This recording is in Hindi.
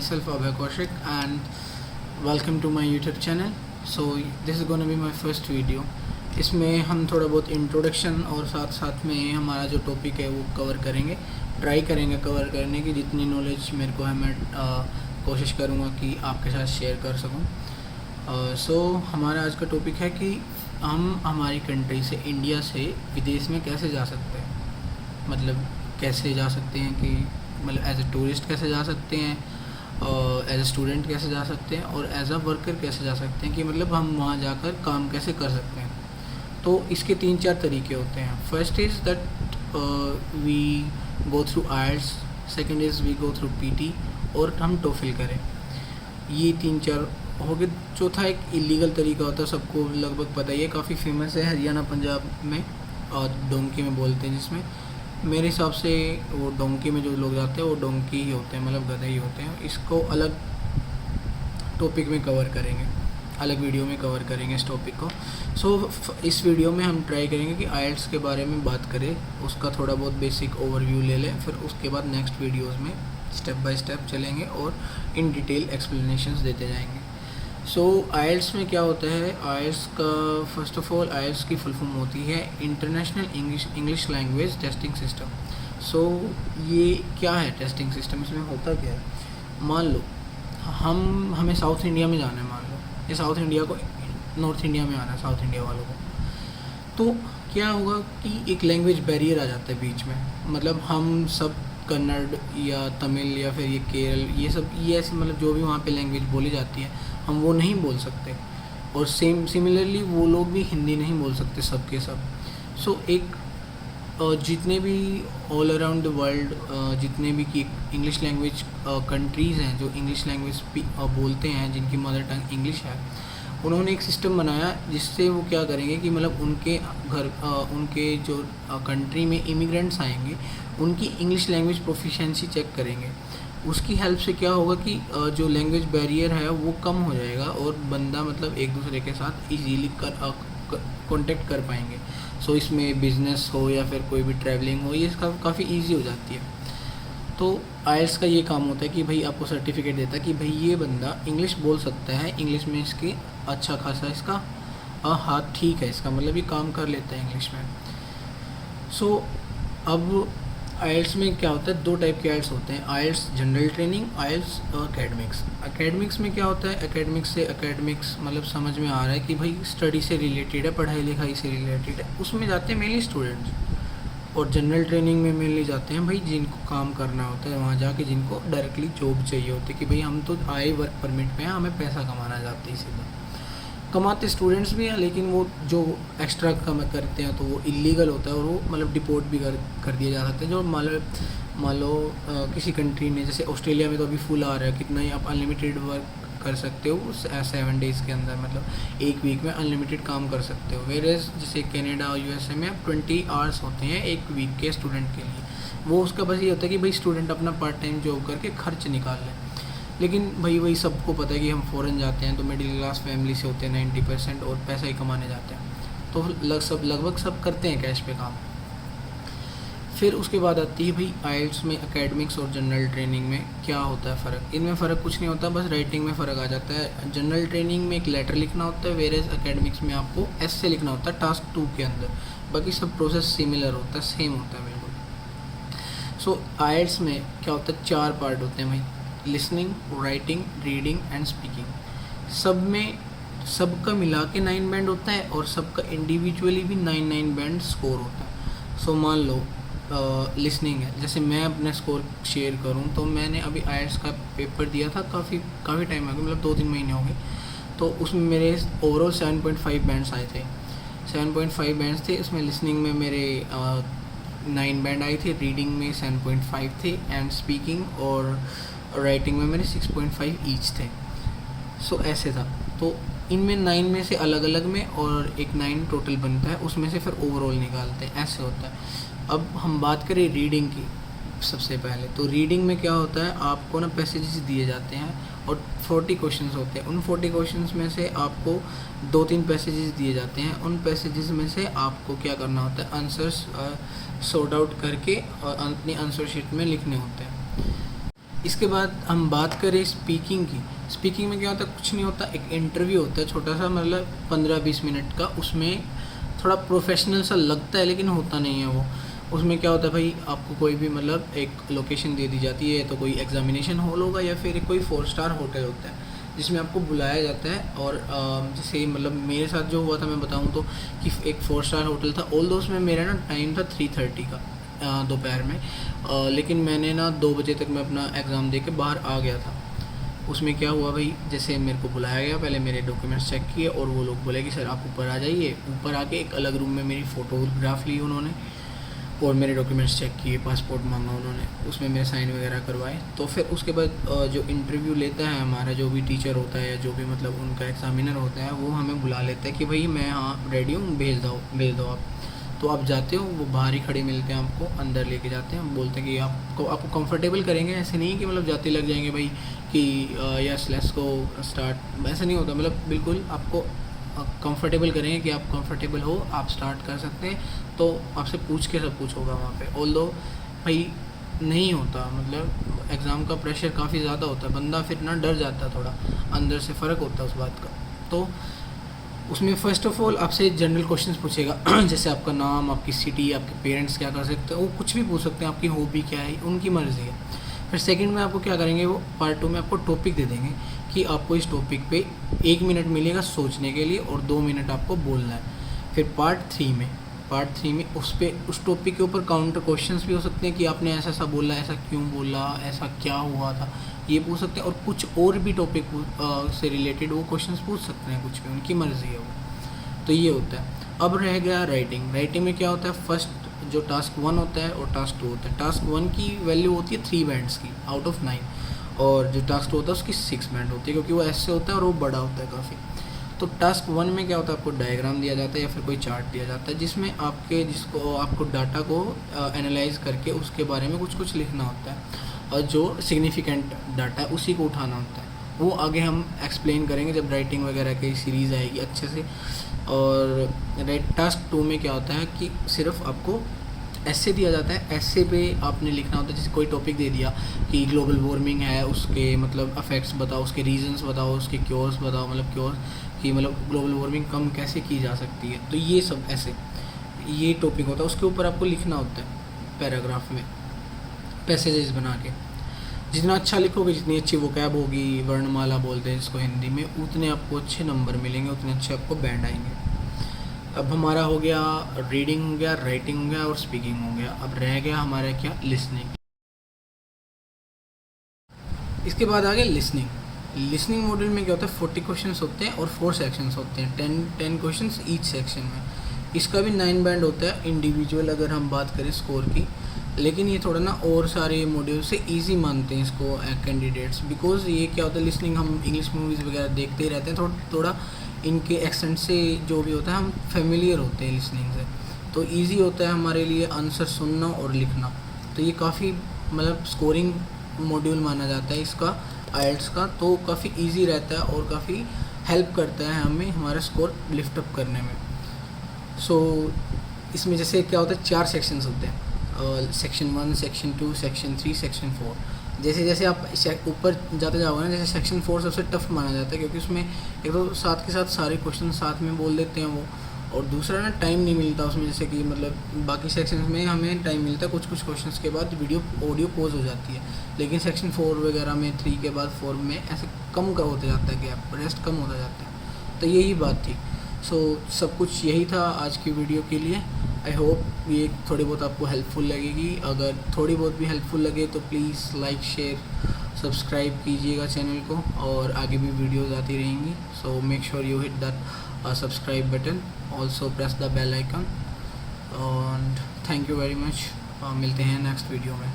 myself Abhay Kaushik and welcome to my YouTube channel. So this is gonna be my first video. इसमें हम थोड़ा बहुत इंट्रोडक्शन और साथ साथ में हमारा जो टॉपिक है वो कवर करेंगे, ट्राई करेंगे कवर करने की। जितनी नॉलेज मेरे को है मैं कोशिश करूँगा कि आपके साथ शेयर कर सकूँ। सो हमारा आज का टॉपिक है कि हम हमारी कंट्री से, इंडिया से विदेश में कैसे जा सकते हैं। मतलब कैसे जा सकते हैं कि मतलब एज ए टूरिस्ट कैसे जा सकते हैं, एज ए स्टूडेंट कैसे जा सकते हैं और एज अ वर्कर कैसे जा सकते हैं, कि मतलब हम वहाँ जाकर काम कैसे कर सकते हैं। तो इसके 3-4 तरीके होते हैं। First is that we go through IELTS, second is we go through PT और हम टोफिल करें। ये 3-4 हो गए। चौथा एक इलीगल तरीका होता है, सबको लगभग पता ही है, काफ़ी फेमस है हरियाणा पंजाब में, और डोंकी में बोलते हैं, जिसमें मेरे हिसाब से वो डोंकी में जो लोग जाते हैं वो डोंकी ही होते हैं, मतलब गधे ही होते हैं। इसको अलग टॉपिक में कवर करेंगे, अलग वीडियो में कवर करेंगे इस टॉपिक को। सो इस वीडियो में हम ट्राई करेंगे कि आइल्स के बारे में बात करें, उसका थोड़ा बहुत बेसिक ओवरव्यू ले लें, फिर उसके बाद नेक्स्ट वीडियोज़ में स्टेप बाय स्टेप चलेंगे और इन डिटेल एक्सप्लेनेशंस देते जाएंगे। सो आइल्स में क्या होता है, आइल्स का फर्स्ट ऑफ ऑल आइल्स की फुल फॉर्म होती है international English language testing system. So ये क्या है टेस्टिंग सिस्टम, इसमें होता क्या है। मान लो हमें साउथ इंडिया में जाना है, मान लो ये साउथ इंडिया को नॉर्थ इंडिया में आना है, साउथ इंडिया वालों को। तो क्या होगा कि एक लैंग्वेज बैरियर आ जाता है बीच में। मतलब हम सब कन्नड़ या तमिल या फिर ये केरल, ये ऐसे मतलब जो भी वहाँ पे लैंग्वेज बोली जाती है हम वो नहीं बोल सकते, और सिमिलरली वो लोग भी हिंदी नहीं बोल सकते सब के सब। सो एक जितने भी ऑल अराउंड द वर्ल्ड जितने भी की इंग्लिश लैंग्वेज कंट्रीज़ हैं जो इंग्लिश लैंग्वेज बोलते हैं, जिनकी मदर टंग इंग्लिश है, उन्होंने एक सिस्टम बनाया जिससे वो क्या करेंगे कि मतलब उनके जो कंट्री में इमिग्रेंट्स आएंगे उनकी इंग्लिश लैंग्वेज प्रोफिशिएंसी चेक करेंगे। उसकी हेल्प से क्या होगा कि जो लैंग्वेज बैरियर है वो कम हो जाएगा और बंदा मतलब एक दूसरे के साथ इजीली कांटेक्ट कर पाएंगे। सो इसमें बिजनेस हो या फिर कोई भी ट्रैवलिंग हो, ये काफ़ी ईजी हो जाती है। तो आइल्स का ये काम होता है कि भाई आपको सर्टिफिकेट देता है कि भाई ये बंदा इंग्लिश बोल सकता है, इंग्लिश में इसकी अच्छा खासा इसका हाथ ठीक है, इसका मतलब ये काम कर लेता है इंग्लिश में। सो अब आइल्स में क्या होता है, 2 टाइप के आइल्स होते हैं, आइल्स जनरल ट्रेनिंग, आइल्स एकेडमिक्स। एकेडमिक्स में क्या होता है, एकेडमिक्स मतलब समझ में आ रहा है कि भाई स्टडी से रिलेटेड है, पढ़ाई लिखाई से रिलेटेड है, उसमें जाते हैं मेनली स्टूडेंट्स। और जनरल ट्रेनिंग में मेनली जाते हैं भाई जिनको काम करना होता है, वहाँ जाके जिनको डायरेक्टली जॉब चाहिए होती है कि भाई हम तो आए वर्क परमिट पे हैं, हमें पैसा कमाना चाहते हैं। सीधा कमाते स्टूडेंट्स भी हैं, लेकिन वो जो एक्स्ट्रा कम करते हैं तो वो इलीगल होता है और वो मतलब डिपोर्ट भी कर दिया जा सकता है। जो मान लो किसी कंट्री ने, जैसे ऑस्ट्रेलिया में तो अभी फुल आ रहा है, कितना ही आप अनलिमिटेड वर्क कर सकते हो 7 डेज़ के अंदर, मतलब एक वीक में अनलिमिटेड काम कर सकते हो। वेरेज जैसे कनाडा और यूएसए में 20 आवर्स होते हैं एक वीक के स्टूडेंट के लिए। वो उसका बस ये होता है कि भाई स्टूडेंट अपना पार्ट टाइम जॉब करके खर्च निकाल लें। लेकिन भाई वही सबको पता है कि हम फ़ॉरेन जाते हैं तो मिडिल क्लास फैमिली से होते हैं 90% और पैसा ही कमाने जाते हैं, तो लगभग सब करते हैं कैश पे काम। फिर उसके बाद आती है भाई आइल्स में एकेडमिक्स और जनरल ट्रेनिंग में क्या होता है फ़र्क। इनमें फ़र्क कुछ नहीं होता, बस राइटिंग में फ़र्क आ जाता है। जनरल ट्रेनिंग में एक लेटर लिखना होता है, वेरेज एकेडमिक्स में आपको ऐसे लिखना होता है टास्क 2 के अंदर। बाकी सब प्रोसेस सिमिलर होता है, सेम होता है बिल्कुल। सो आइल्स में क्या होता है, 4 पार्ट होते हैं भाई, listening, writing, reading and speaking. सब में सबका मिला के 9 बैंड होता है और सबका इंडिविजुअली भी 9 बैंड स्कोर होता है। सो मान लो लिसनिंग है, जैसे मैं अपने स्कोर शेयर करूं तो मैंने अभी आइल्स का पेपर दिया था काफ़ी टाइम आगे, मतलब 2-3 महीने हो गए। तो उसमें मेरे ओवरऑल 7.5 बैंड्स आए थे, 7.5 बैंड्स थे। उसमें लिसनिंग में मेरे 9 बैंड आए थे, रीडिंग में 7.5 थे एंड स्पीकिंग और राइटिंग में मेरे 6.5 ईच थे। सो ऐसे था। तो इनमें 9 में से अलग अलग में और एक 9 टोटल बनता है, उसमें से फिर ओवरऑल निकालते हैं, ऐसे होता है। अब हम बात करें रीडिंग की सबसे पहले, तो रीडिंग में क्या होता है, आपको ना पैसेजेस दिए जाते हैं और 40 क्वेश्चंस होते हैं। उन 40 क्वेश्चंस में से आपको 2-3 पैसेजेस दिए जाते हैं। उन पैसेजेस में से आपको क्या करना होता है, आंसर्स सॉर्ट आउट करके और अपनी आंसर शीट में लिखने होते हैं। इसके बाद हम बात करें स्पीकिंग की। स्पीकिंग में क्या होता है, कुछ नहीं होता, एक इंटरव्यू होता है छोटा सा, मतलब 15-20 मिनट का। उसमें थोड़ा प्रोफेशनल सा लगता है लेकिन होता नहीं है वो। उसमें क्या होता है भाई, आपको कोई भी मतलब एक लोकेशन दे दी जाती है, तो कोई एग्जामिनेशन हॉल होगा या फिर कोई 4 स्टार होटल होता है जिसमें आपको बुलाया जाता है। और जैसे मतलब मेरे साथ जो हुआ था मैं बताऊं तो, कि एक 4 स्टार होटल था। ऑल दो उसमें मेरा ना टाइम था 3:30 का दोपहर में, लेकिन मैंने ना 2 बजे तक मैं अपना एग्ज़ाम दे के बाहर आ गया था। उसमें क्या हुआ भाई, जैसे मेरे को बुलाया गया, पहले मेरे डॉक्यूमेंट्स चेक किए और वो लोग बोले कि सर आप ऊपर आ जाइए। ऊपर आके एक अलग रूम में मेरी फ़ोटोग्राफ ली उन्होंने और मेरे डॉक्यूमेंट्स चेक किए, पासपोर्ट मांगा उन्होंने, उसमें मेरे साइन वगैरह करवाए। तो फिर उसके बाद जो इंटरव्यू लेता है हमारा जो भी टीचर होता है या जो भी मतलब उनका एग्ज़ामिनर होता है, वो हमें बुला लेता है कि भाई मैं हाँ रेडी हूँ, भेज दो आप। तो आप जाते हो, वो बाहर ही खड़े मिलते हैं आपको, अंदर लेके जाते हैं, बोलते हैं कि आपको कंफर्टेबल करेंगे। ऐसे नहीं है कि मतलब जाते लग जाएंगे भाई कि यस लेट्स गो स्टार्ट, ऐसा नहीं होता। मतलब बिल्कुल आपको कंफर्टेबल करेंगे कि आप कंफर्टेबल हो, आप स्टार्ट कर सकते हैं। तो आपसे पूछ के सब कुछ होगा वहाँ पे। ऑल्दो भाई नहीं होता, मतलब एग्ज़ाम का प्रेशर काफ़ी ज़्यादा होता है, बंदा फिर ना डर जाता है थोड़ा, अंदर से फ़र्क होता है उस बात का। तो उसमें फ़र्स्ट ऑफ़ ऑल आपसे जनरल क्वेश्चंस पूछेगा जैसे आपका नाम, आपकी सिटी, आपके पेरेंट्स क्या कर सकते हैं, वो कुछ भी पूछ सकते हैं, आपकी हॉबी क्या है, उनकी मर्ज़ी है। फिर सेकंड में आपको क्या करेंगे, वो पार्ट 2 में आपको टॉपिक दे देंगे कि आपको इस टॉपिक पे 1 मिनट मिलेगा सोचने के लिए और 2 मिनट आपको बोलना है। फिर पार्ट थ्री में उस टॉपिक के ऊपर काउंटर क्वेश्चंस भी हो सकते हैं कि आपने ऐसा ऐसा बोला, ऐसा क्यों बोला, ऐसा क्या हुआ था, ये पूछ सकते हैं। और कुछ और भी टॉपिक से रिलेटेड वो क्वेश्चंस पूछ सकते हैं, कुछ भी, उनकी मर्ज़ी है वो। तो ये होता है। अब रह गया राइटिंग में क्या होता है, फर्स्ट जो टास्क 1 होता है और टास्क 2 होता है। टास्क 1 की वैल्यू होती है 3 बैंड्स की आउट ऑफ 9, और जो टास्क 2 होता है उसकी 6 बैंड होती है, क्योंकि वो ऐसे होता है और वो बड़ा होता है काफ़ी। तो टास्क 1 में क्या होता है, आपको डायग्राम दिया जाता है या फिर कोई चार्ट दिया जाता है जिसमें आपको डाटा को एनालाइज करके उसके बारे में कुछ लिखना होता है, और जो सिग्निफिकेंट डाटा है उसी को उठाना होता है। वो आगे हम एक्सप्लेन करेंगे जब राइटिंग वगैरह की सीरीज़ आएगी अच्छे से। और टास्क 2 में क्या होता है कि सिर्फ आपको ऐसे दिया जाता है, ऐसे पे आपने लिखना होता है। जैसे कोई टॉपिक दे दिया कि ग्लोबल वार्मिंग है, उसके मतलब अफेक्ट्स बताओ, उसके रीजंस बताओ, उसके क्योर्स बताओ, मतलब क्योर कि मतलब ग्लोबल वार्मिंग कम कैसे की जा सकती है। तो ये सब ऐसे ये टॉपिक होता है, उसके ऊपर आपको लिखना होता है पैराग्राफ में, पैसेजेस बना के। जितना अच्छा लिखोगे, जितनी अच्छी वोकैब होगी, वर्णमाला बोलते हैं इसको हिंदी में, उतने आपको अच्छे नंबर मिलेंगे, उतने अच्छे आपको बैंड आएंगे। अब हमारा हो गया रीडिंग हो गया, राइटिंग हो गया और स्पीकिंग हो गया। अब रह गया हमारा क्या, लिसनिंग। इसके बाद आ गया लिसनिंग मॉड्यूल में क्या होता है, 40 क्वेश्चंस होते हैं और 4 सेक्शंस होते हैं, 10 क्वेश्चंस ईच सेक्शन में। इसका भी 9 बैंड होता है इंडिविजुअल अगर हम बात करें स्कोर की। लेकिन ये थोड़ा ना और सारे मॉड्यूल से इजी मानते हैं इसको कैंडिडेट्स, बिकॉज ये क्या होता है, लिसनिंग हम इंग्लिश मूवीज़ वगैरह देखते ही रहते हैं, थोड़ा इनके एक्सेंट से जो भी होता है हम फेमिलियर होते हैं लिसनिंग से, तो इजी होता है हमारे लिए आंसर सुनना और लिखना। तो ये काफ़ी मतलब स्कोरिंग मॉड्यूल माना जाता है इसका आइल्स का, तो काफ़ी इजी रहता है और काफ़ी हेल्प करता है हमें हमारा स्कोर लिफ्ट अप करने में। सो इसमें जैसे क्या होता है, 4 सेक्शंस होते हैं, सेक्शन 1, सेक्शन 2, सेक्शन 3, सेक्शन 4। जैसे जैसे आप ऊपर जाते जाओगे ना, जैसे सेक्शन 4 सबसे टफ माना जाता है, क्योंकि उसमें एक तो साथ के साथ सारे क्वेश्चन साथ में बोल देते हैं वो, और दूसरा ना टाइम नहीं मिलता उसमें। जैसे कि मतलब बाकी सेक्शंस में हमें टाइम मिलता है, कुछ क्वेश्चंस के बाद ऑडियो पॉज हो जाती है, लेकिन सेक्शन 4 वगैरह में 3 के बाद 4 में ऐसे कम का होता जाता है गैप, रेस्ट कम होता जाता है। तो यही बात थी। सो सब कुछ यही था आज की वीडियो के लिए। आई होप ये थोड़ी बहुत आपको हेल्पफुल लगेगी। अगर थोड़ी बहुत भी हेल्पफुल लगे तो प्लीज़ लाइक, शेयर, सब्सक्राइब कीजिएगा चैनल को, और आगे भी वीडियोज़ आती रहेंगी। So make sure you hit that subscribe button, also press the bell icon, and thank you very much. मिलते हैं नेक्स्ट वीडियो में।